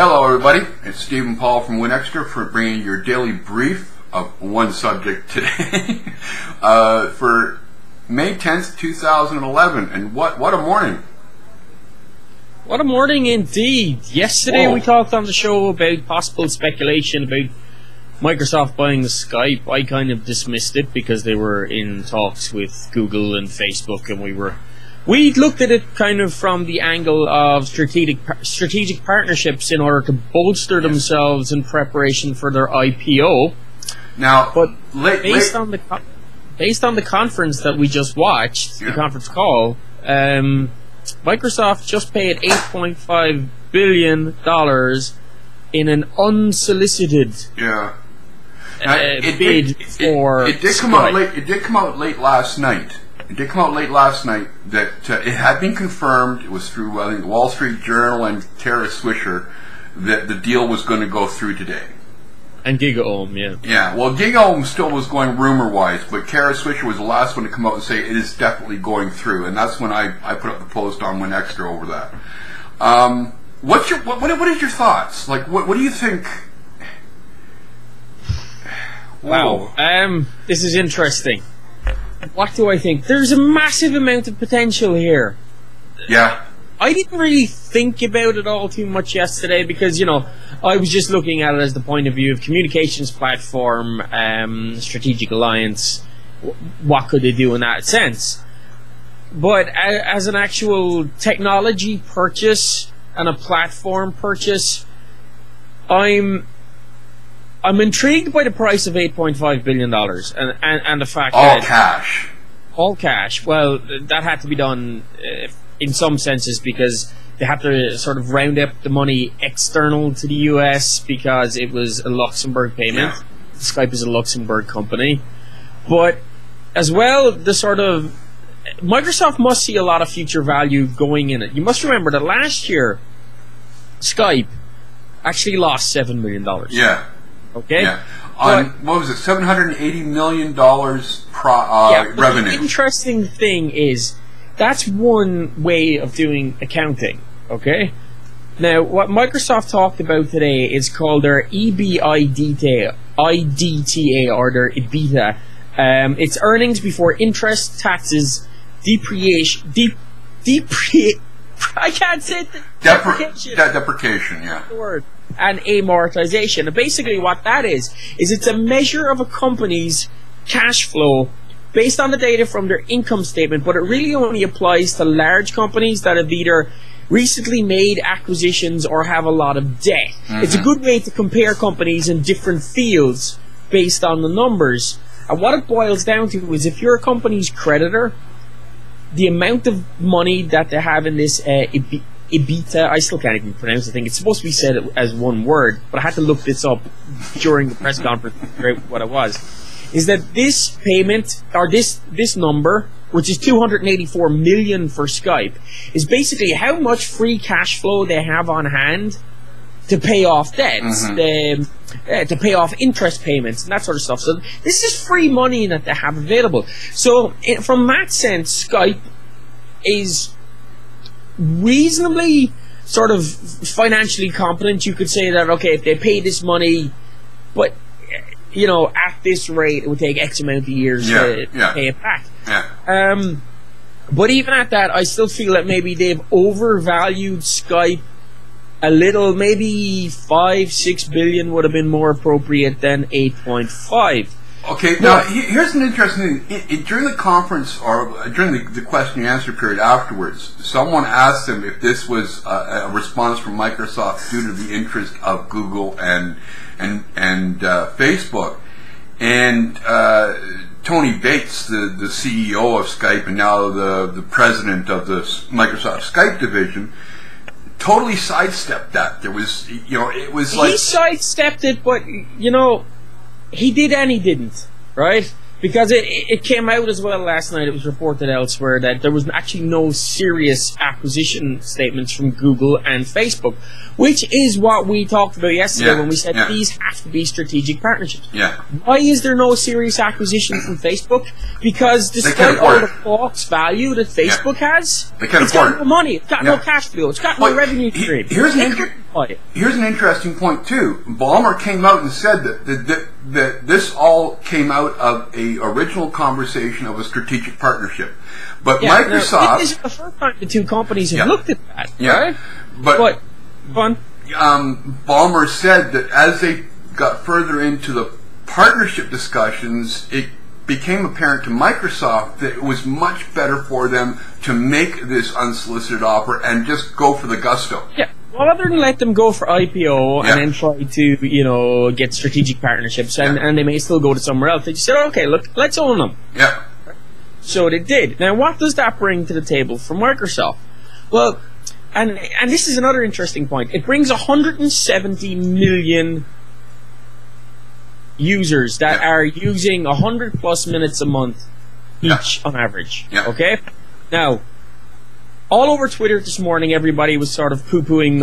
Hello everybody, it's Stephen Paul from WinExtra for bringing your daily brief of one subject today for May 10th, 2011, and what a morning. What a morning indeed. Yesterday we talked on the show about possible speculation about Microsoft buying Skype. I kind of dismissed it because they were in talks with Google and Facebook, and we looked at it kind of from the angle of strategic partnerships in order to bolster themselves in preparation for their IPO. Now, but based on the conference that we just watched, the conference call, Microsoft just paid $8.5 billion in an unsolicited bid for it did come out late. It did come out late last night. That it had been confirmed. It was through, I think, the Wall Street Journal and Kara Swisher that the deal was going to go through today. And GigaOM, yeah. Yeah, well, GigaOM still was going rumor-wise, but Kara Swisher was the last one to come out and say it is definitely going through, and that's when I put up the post on WinExtra over that. What is your thoughts? Like, what do you think? Wow, this is interesting. What do I think? There's a massive amount of potential here. Yeah. I didn't really think about it all too much yesterday because, you know, I was just looking at it as the point of view of communications platform, strategic alliance, what could they do in that sense. But as an actual technology purchase and a platform purchase, I'm intrigued by the price of $8.5 billion and the fact that... All cash. Well, that had to be done in some senses because they have to sort of round up the money external to the US because it was a Luxembourg payment. Yeah. Skype is a Luxembourg company. But as well, the sort of... Microsoft must see a lot of future value going in it. You must remember that last year, Skype actually lost $7 million. Yeah. Okay? Yeah. On, what was it, $780 million revenue. The interesting thing is, that's one way of doing accounting, okay? Now, what Microsoft talked about today is called their IDTA, or their EBITDA. It's earnings before interest, taxes, I can't say it. Deprecation, yeah. The word. And amortization. And basically what that is it's a measure of a company's cash flow based on the data from their income statement, but it really only applies to large companies that have either recently made acquisitions or have a lot of debt. Mm-hmm. It's a good way to compare companies in different fields based on the numbers. And what it boils down to is if you're a company's creditor, the amount of money that they have in this EBITDA, I still can't even pronounce the thing. It's supposed to be said as one word, but I had to look this up during the press conference to figure out what it was. Is that this payment, or this number, which is $284 million for Skype, is basically how much free cash flow they have on hand to pay off debts, to pay off interest payments, and that sort of stuff. So this is free money that they have available. So from that sense, Skype is reasonably sort of financially competent. You could say that, okay, if they pay this money, but, you know, at this rate, it would take X amount of years to pay it back. Yeah. But even at that, I still feel that maybe they've overvalued Skype a little. Maybe $5-6 billion would have been more appropriate than 8.5. Okay, now here's an interesting thing. During the conference, or during the question and answer period afterwards, someone asked them if this was a response from Microsoft due to the interest of Google and Facebook. And Tony Bates, the CEO of Skype and now the president of the Microsoft Skype division, totally sidestepped that. There was, you know, it was like... He sidestepped it, but, you know... He did and he didn't, right? Because it came out as well last night, it was reported elsewhere, that there was actually no serious acquisition statements from Google and Facebook, which is what we talked about yesterday when we said these have to be strategic partnerships. Yeah. Why is there no serious acquisition from Facebook? Because despite all the false value that Facebook has, it's got no money, it's got no cash flow, it's got no revenue stream. here's an interesting point too. Ballmer came out and said that this all came out of a original conversation of a strategic partnership. But Microsoft... Now, this is the first time the two companies have looked at that. Yeah. Right? But fun. Ballmer said that as they got further into the partnership discussions, it became apparent to Microsoft that it was much better for them to make this unsolicited offer and just go for the gusto. Yeah. Rather than let them go for IPO and then try to, get strategic partnerships, and they may still go to somewhere else, they just said, okay, look, let's own them. Yeah. So they did. Now, what does that bring to the table for Microsoft? Well, and this is another interesting point. It brings 170 million users that are using 100 plus minutes a month each on average. Yeah. Okay? Now, all over Twitter this morning, everybody was sort of poo-pooing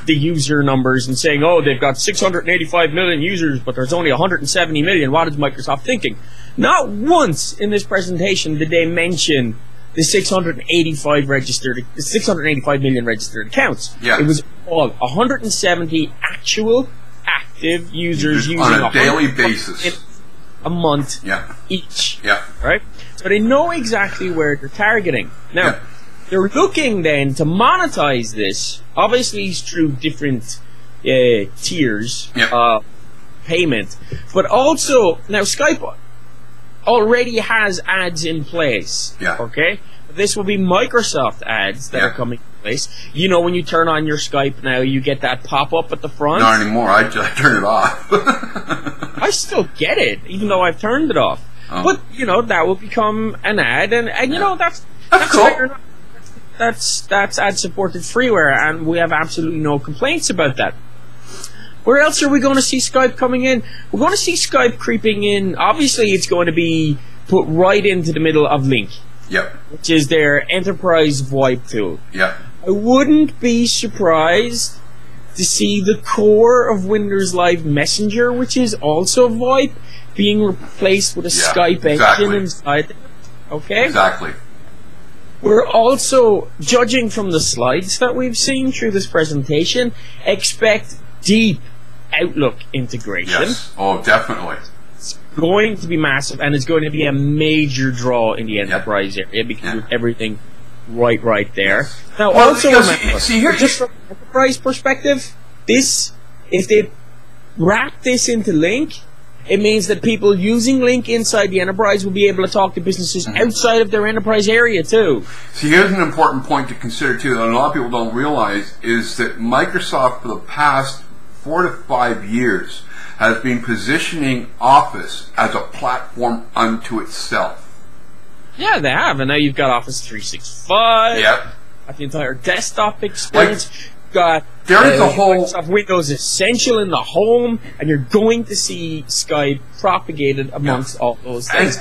the user numbers and saying, oh, they've got 685 million users, but there's only 170 million. What is Microsoft thinking? Not once in this presentation did they mention the 685 million registered accounts. Yeah. It was all 170 actual active users using on a daily basis a month each. Yeah. Right? So they know exactly where they're targeting. Now, they're looking then to monetize this, obviously through different tiers of payment, but also, now Skype already has ads in place. Yeah. Okay? This will be Microsoft ads that are coming in place. You know, when you turn on your Skype now, you get that pop-up at the front. Not anymore. I turn it off. I still get it, even though I've turned it off. Oh. But, that will become an ad, and that's cool. That's ad-supported freeware, and we have absolutely no complaints about that. Where else are we going to see Skype coming in? We're going to see Skype creeping in. Obviously, it's going to be put right into the middle of Link. Yep. Which is their enterprise VoIP tool. Yep. I wouldn't be surprised to see the core of Windows Live Messenger, which is also VoIP, being replaced with a Skype engine inside. Okay? Exactly. We're also, judging from the slides that we've seen through this presentation, expect deep Outlook integration. Yes. Oh, definitely. It's going to be massive, and it's going to be a major draw in the enterprise area because of everything right there. Now, also remember, just from an enterprise perspective, if they wrap this into Link, it means that people using Link inside the enterprise will be able to talk to businesses outside of their enterprise area too. See, here's an important point to consider too that a lot of people don't realize is that Microsoft for the past 4 to 5 years has been positioning Office as a platform unto itself. Yeah, they have, and now you've got Office 365. Yep. Got the entire desktop experience. Got there is a whole Microsoft Windows Essential in the home, and you're going to see Skype propagated amongst all those things.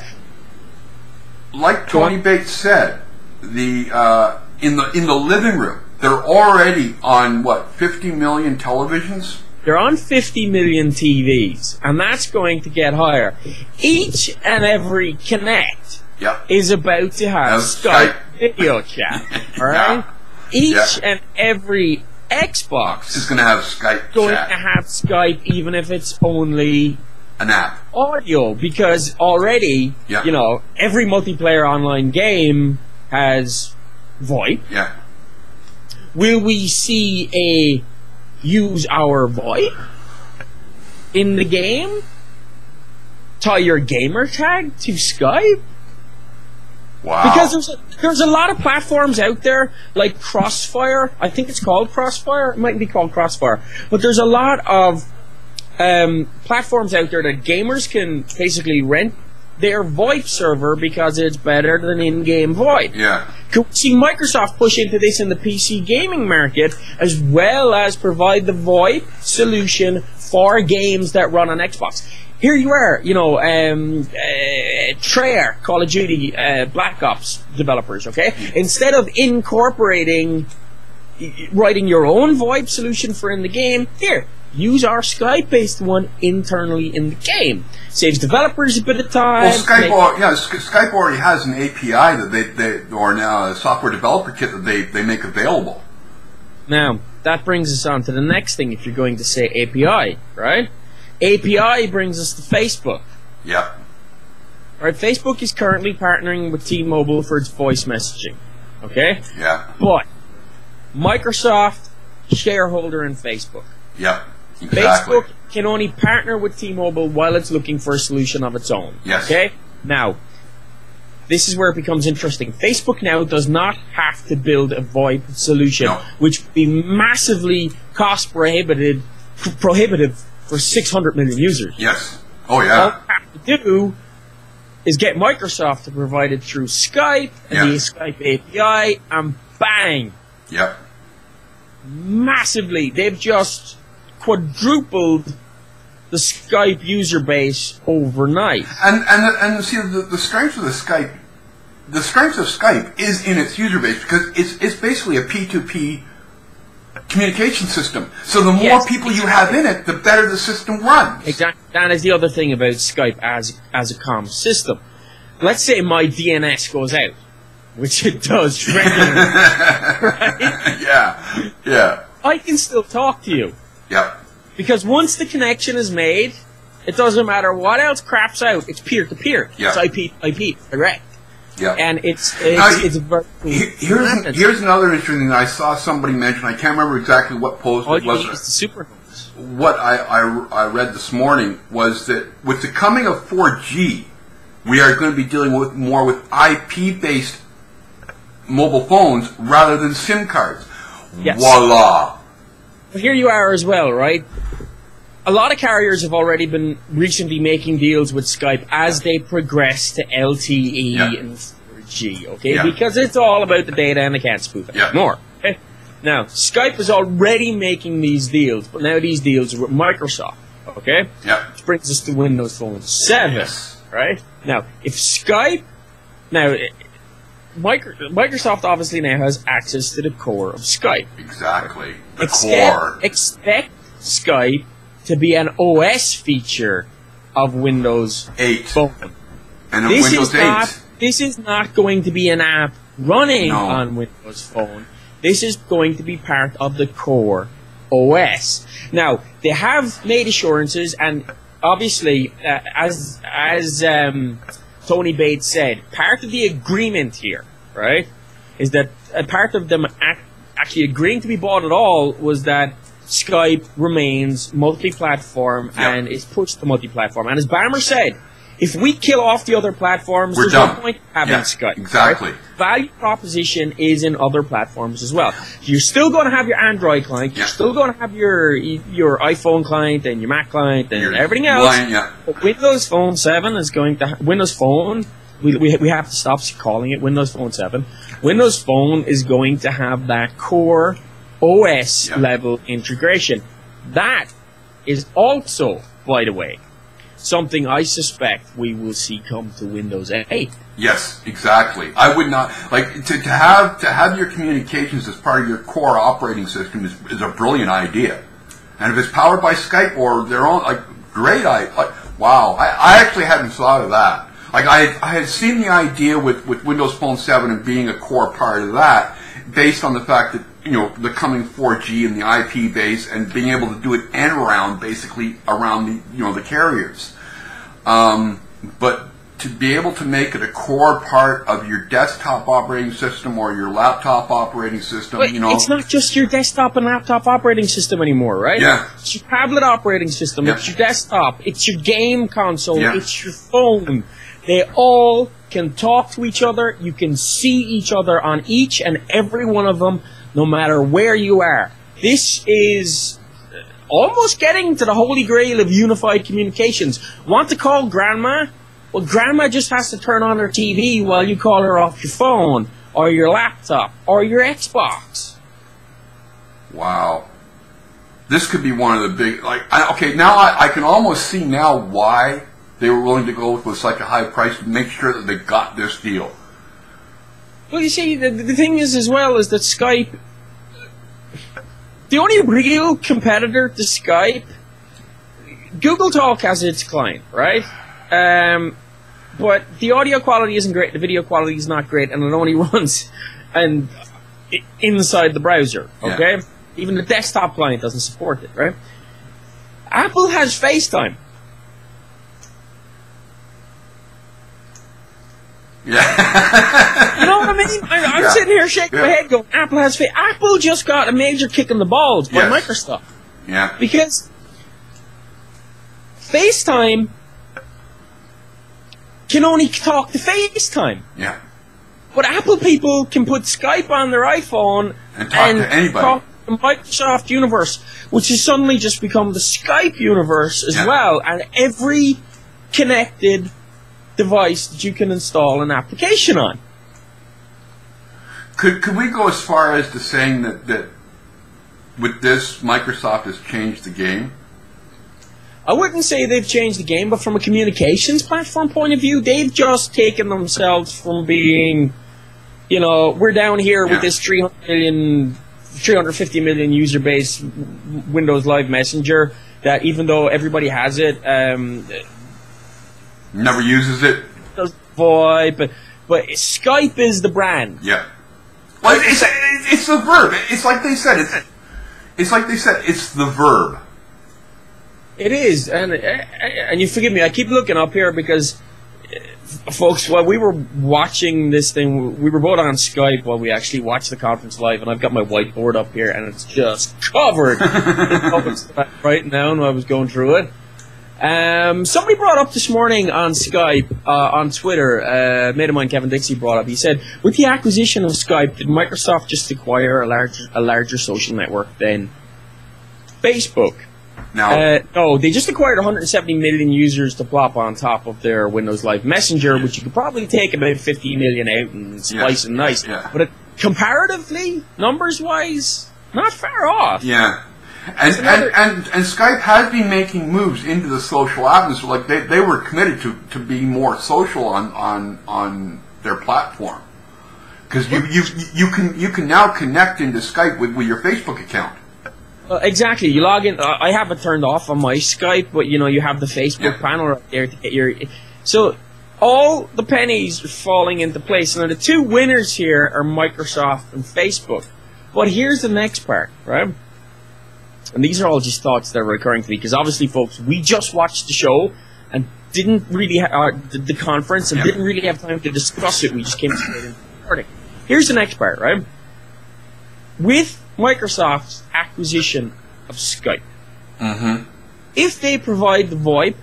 And like Tony Bates said, the in the living room, they're already on 50 million televisions. They're on 50 million TVs, and that's going to get higher. Each and every Connect is about to have Skype video chat. All right, each and every Xbox is going to have Skype to have Skype, even if it's only an app audio, because already every multiplayer online game has VoIP. Yeah. Will we see a use our VoIP in the game? Tie your gamer tag to Skype? Wow. Because there's a lot of platforms out there, like Crossfire. I think it's called Crossfire. It might be called Crossfire. But there's a lot of platforms out there that gamers can basically rent their VoIP server because it's better than in-game VoIP. Yeah. Could we see Microsoft push into this in the PC gaming market, as well as provide the VoIP solution for games that run on Xbox? Here you are, Treyarch, Call of Duty, Black Ops developers, okay? Instead of writing your own VoIP solution for in the game, here, use our Skype-based one internally in the game. Saves developers a bit of time. Well, Skype already has an API that or now a software developer kit that they make available. Now, that brings us on to the next thing. If you're going to say API, right? API brings us to Facebook. Yeah. Right, Facebook is currently partnering with T-Mobile for its voice messaging. Okay? Yeah. But Microsoft, shareholder in Facebook. Yeah. Exactly. Facebook can only partner with T-Mobile while it's looking for a solution of its own. Yes. Okay? Now, this is where it becomes interesting. Facebook now does not have to build a VoIP solution, No. which would be massively cost prohibitive for 600 million users. Yes. Oh All yeah. you have to do is get Microsoft to provide it through Skype and the Skype API, and bang! Yep. Massively. They've just quadrupled the Skype user base overnight. And see the strength of Skype is in its user base, because it's basically a P2P communication system. So the more people you have in it, the better the system runs. Exactly. That is the other thing about Skype as a comm system. Let's say my DNS goes out, which it does regularly. Right? Yeah. I can still talk to you. Yep. Because once the connection is made, it doesn't matter what else craps out. It's peer-to-peer. Yeah. It's IP direct. Yeah. And it's very here's another interesting thing I saw somebody mention. I can't remember exactly what post it was. The super notes. What I read this morning was that with the coming of 4G, we are going to be dealing more with IP-based mobile phones rather than SIM cards. Yes. Voila! But here you are as well, right? A lot of carriers have already been recently making deals with Skype as they progress to LTE and 4G, okay? Yeah. Because it's all about the data and they can't spoof it anymore. Okay? Now, Skype is already making these deals, but now these deals are with Microsoft, okay? Yeah. Which brings us to Windows Phone 7, right? Now, if Skype... Now, Microsoft obviously now has access to the core of Skype. Exactly. The core. Expect Skype to be an OS feature of Windows 8 Phone. And of Windows 8. This is not going to be an app running on Windows Phone. This is going to be part of the core OS. Now, they have made assurances, and obviously, as Tony Bates said, part of the agreement here, right, is that a part of them actually agreeing to be bought at all was that Skype remains multi-platform and is pushed to multi-platform. And as Bammer said, if we kill off the other platforms, there's no point having Skype. Exactly. Right? Value proposition is in other platforms as well. You're still going to have your Android client. You're still going to have your iPhone client and your Mac client and everything else. But Windows Phone 7 is going to Windows Phone. We have to stop calling it Windows Phone 7. Windows Phone is going to have that core OS level integration. That is also, by the way, something I suspect we will see come to Windows 8. Yes, exactly. I would not like to have your communications as part of your core operating system is a brilliant idea. And if it's powered by Skype or their own, great idea. Wow, I actually hadn't thought of that. I had seen the idea with Windows Phone 7 and being a core part of that, based on the fact that the coming 4G and the IP base and being able to do it and around basically around the carriers, but to be able to make it a core part of your desktop operating system or your laptop operating system, but it's not just your desktop and laptop operating system anymore, right? Yeah. It's your tablet operating system. It's your desktop. It's your game console. It's your phone. They all can talk to each other. You can see each other on each and every one of them, no matter where you are. This is almost getting to the holy grail of unified communications. Want to call Grandma? Well, Grandma just has to turn on her TV while you call her off your phone, or your laptop, or your Xbox. Wow. This could be one of the big, now I can almost see now why they were willing to go with such a high price to make sure that they got this deal. Well, you see, the thing is as well is that Skype, the only real competitor to Skype, Google Talk has its client, right? But the audio quality isn't great, the video quality is not great, and it only runs inside the browser, okay? Even the desktop client doesn't support it, right? Apple has FaceTime. Yeah. You know what I mean? I'm sitting here shaking my head going, Apple has FaceTime. Apple just got a major kick in the balls by Microsoft. Yeah. Because FaceTime can only talk to FaceTime. Yeah. But Apple people can put Skype on their iPhone and talk to anybody. Talk to Microsoft Universe, which has suddenly just become the Skype universe as well, and every connected device that you can install an application on. Could we go as far as to saying that with this, Microsoft has changed the game? I wouldn't say they've changed the game, but from a communications platform point of view, they've just taken themselves from being, you know, we're down here with this 350 million user base Windows Live Messenger that even though everybody has it, never uses it. Does VoIP, but Skype is the brand. Yeah. Well, it's the verb. It's like they said. It's like they said. It's the verb. It is, and you forgive me, I keep looking up here because, folks, while we were watching this thing, we were both on Skype while we actually watched the conference live, and I've got my whiteboard up here, and it's just covered in right now when I was going through it. Somebody brought up this morning on Skype, on Twitter, a mate of mine, Kevin Dixie, brought up, he said, with the acquisition of Skype, did Microsoft just acquire a larger social network than Facebook? No, they just acquired 170 million users to plop on top of their Windows Live Messenger, which you could probably take about 50 million out and slice and nice. Yeah. But comparatively, numbers-wise, not far off. Yeah. And Skype has been making moves into the social atmosphere. Like they were committed to being more social on their platform. Because you can now connect into Skype with your Facebook account. Exactly. You log in. I have it turned off on my Skype, but you know you have the Facebook panel right there to get your. So all the pennies are falling into place. Now the two winners here are Microsoft and Facebook. But here's the next part, right? And these are all just thoughts that are recurring to me because obviously, folks, we just watched the show and didn't really the conference and didn't really have time to discuss it. We just came straight into the recording. Here's the next part, right? With Microsoft's acquisition of Skype, if they provide the VoIP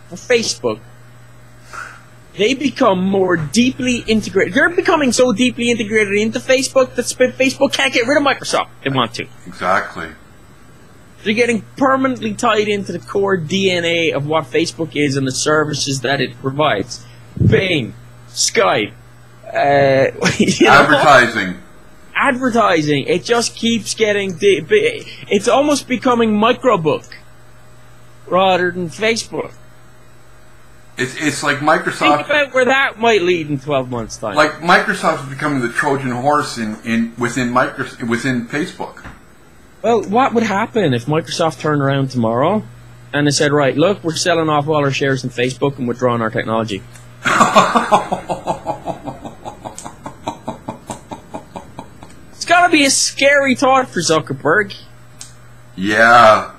for Facebook, they become more deeply integrated. They're becoming so deeply integrated into Facebook that Facebook can't get rid of Microsoft. They want to. Exactly. They're getting permanently tied into the core DNA of what Facebook is and the services that it provides. Bing, Skype, advertising. It just keeps getting deep. It's almost becoming microbook rather than Facebook. It's like Microsoft. Think about where that might lead in 12 months' time. Like Microsoft is becoming the Trojan horse within Facebook. Well, what would happen if Microsoft turned around tomorrow and they said, right, look, we're selling off all our shares in Facebook and withdrawing our technology? It's got to be a scary thought for Zuckerberg. Yeah.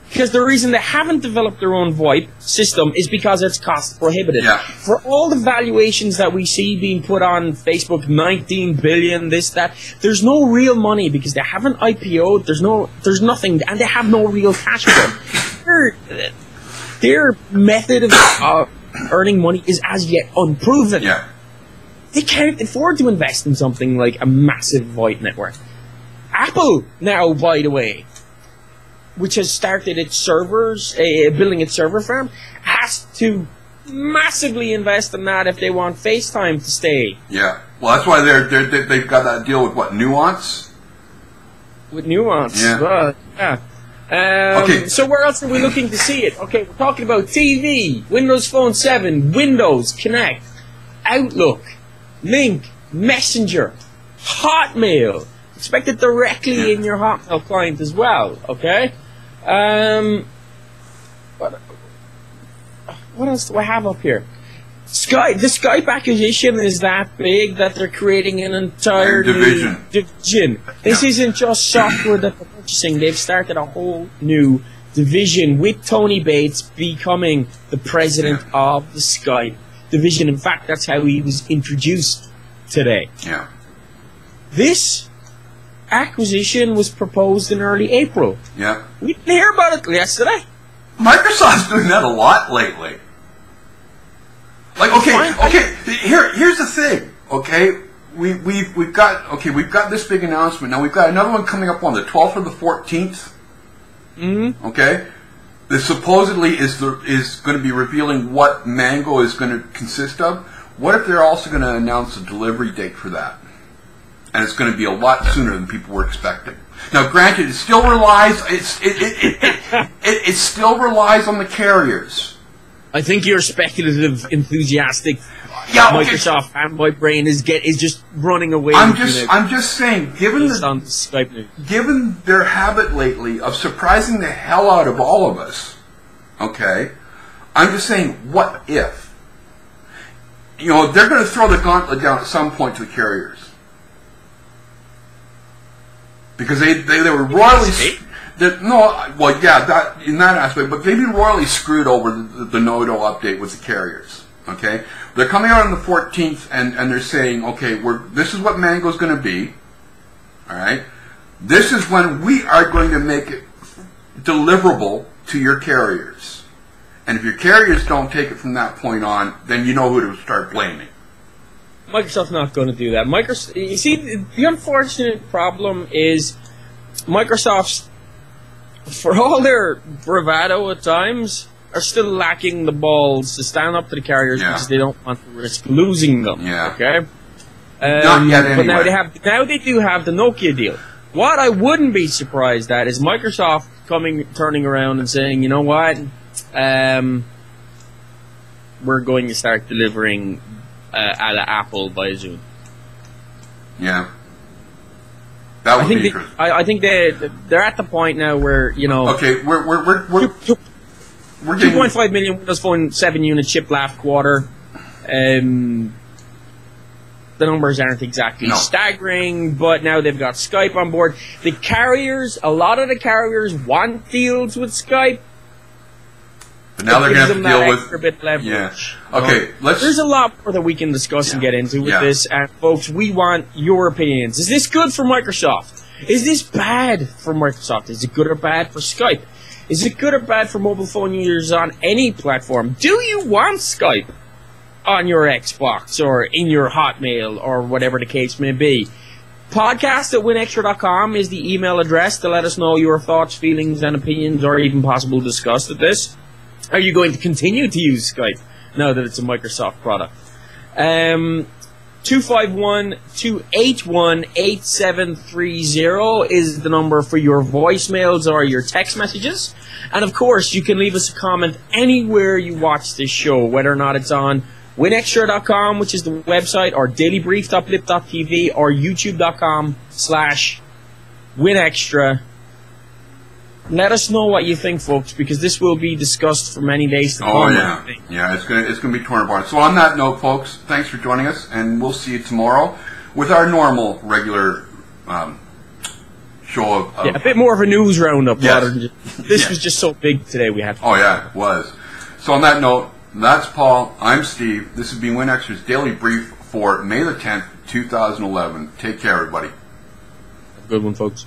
Because the reason they haven't developed their own VoIP system is because it's cost prohibitive. Yeah. For all the valuations that we see being put on Facebook, 19 billion, this, that, there's no real money because they haven't IPO'd, there's nothing, and they have no real cash flow. Their method of earning money is as yet unproven. Yeah. They can't afford to invest in something like a massive VoIP network. Apple now, by the way, which has started its servers, building its server farm, has to massively invest in that if they want FaceTime to stay. Yeah. Well, that's why they've got that deal with what, Nuance? With Nuance. Yeah. Yeah. Okay. So where else are we looking to see it? Okay, we're talking about TV, Windows Phone 7, Windows, Connect, Outlook, Link, Messenger, Hotmail. Expect it directly in your Hotmail client as well, okay? What else do I have up here? The Skype acquisition is that big that they're creating an entire new division. This isn't just software that they're purchasing. They've started a whole new division with Tony Bates becoming the president of the Skype division. In fact, that's how he was introduced today. Yeah. This acquisition was proposed in early April. Yeah. We didn't hear about it yesterday. Microsoft's doing that a lot lately. Like, here's the thing. Okay, we've got this big announcement. Now we've got another one coming up on the 12th or the 14th. Mm-hmm. Okay, this supposedly is going to be revealing what Mango is going to consist of. What if they're also going to announce a delivery date for that? And it's going to be a lot sooner than people were expecting. Now, granted, it still relies it still relies on the carriers. I think your speculative, enthusiastic Microsoft fanboy brain is just running away. I'm just saying, given their habit lately of surprising the hell out of all of us, okay, I'm just saying, what if? You know, they're going to throw the gauntlet down at some point to the carriers. Because they were royally... in that aspect, but they've been royally screwed over the Nodo update with the carriers. Okay, they're coming out on the 14th, and they're saying, okay, this is what Mango's going to be. All right, this is when we are going to make it deliverable to your carriers, and if your carriers don't take it from that point on, then you know who to start blaming. Microsoft's not going to do that. You see, the unfortunate problem is Microsoft's, for all their bravado at times, are still lacking the balls to stand up to the carriers because they don't want to risk losing them. Yeah. Okay. Not yet, anyway. But now they do have the Nokia deal. What I wouldn't be surprised at is Microsoft turning around and saying, you know what, we're going to start delivering a la Apple by Zoom. Yeah. That would be interesting. I think they're at the point now where, you know... Okay, we're 2.5 million Windows Phone 7-unit shipped last quarter. The numbers aren't exactly staggering, but now they've got Skype on board. The carriers, a lot of the carriers want deals with Skype. But now they're going to have to deal with... Bit leverage. Yeah. Okay, there's a lot more that we can discuss and get into with this. And folks, we want your opinions. Is this good for Microsoft? Is this bad for Microsoft? Is it good or bad for Skype? Is it good or bad for mobile phone users on any platform? Do you want Skype on your Xbox or in your Hotmail or whatever the case may be? Podcast@winextra.com is the email address to let us know your thoughts, feelings, and opinions, or even possible discuss of this. Are you going to continue to use Skype now that it's a Microsoft product? 251-281-8730 is the number for your voicemails or your text messages. And of course, you can leave us a comment anywhere you watch this show, whether or not it's on WinExtra.com, which is the website, or dailybrief.blip.tv, or youtube.com/WinExtra. Let us know what you think, folks, because this will be discussed for many days to come. Oh, yeah. Yeah, it's gonna be torn apart. So on that note, folks, thanks for joining us, and we'll see you tomorrow with our normal, regular show of... a bit more of a news roundup. Yes. Rather than this was just so big today we had. Oh, yeah, it was. So on that note, that's Paul. I'm Steve. This has been WinExtra's Daily Brief for May the 10th, 2011. Take care, everybody. Have a good one, folks.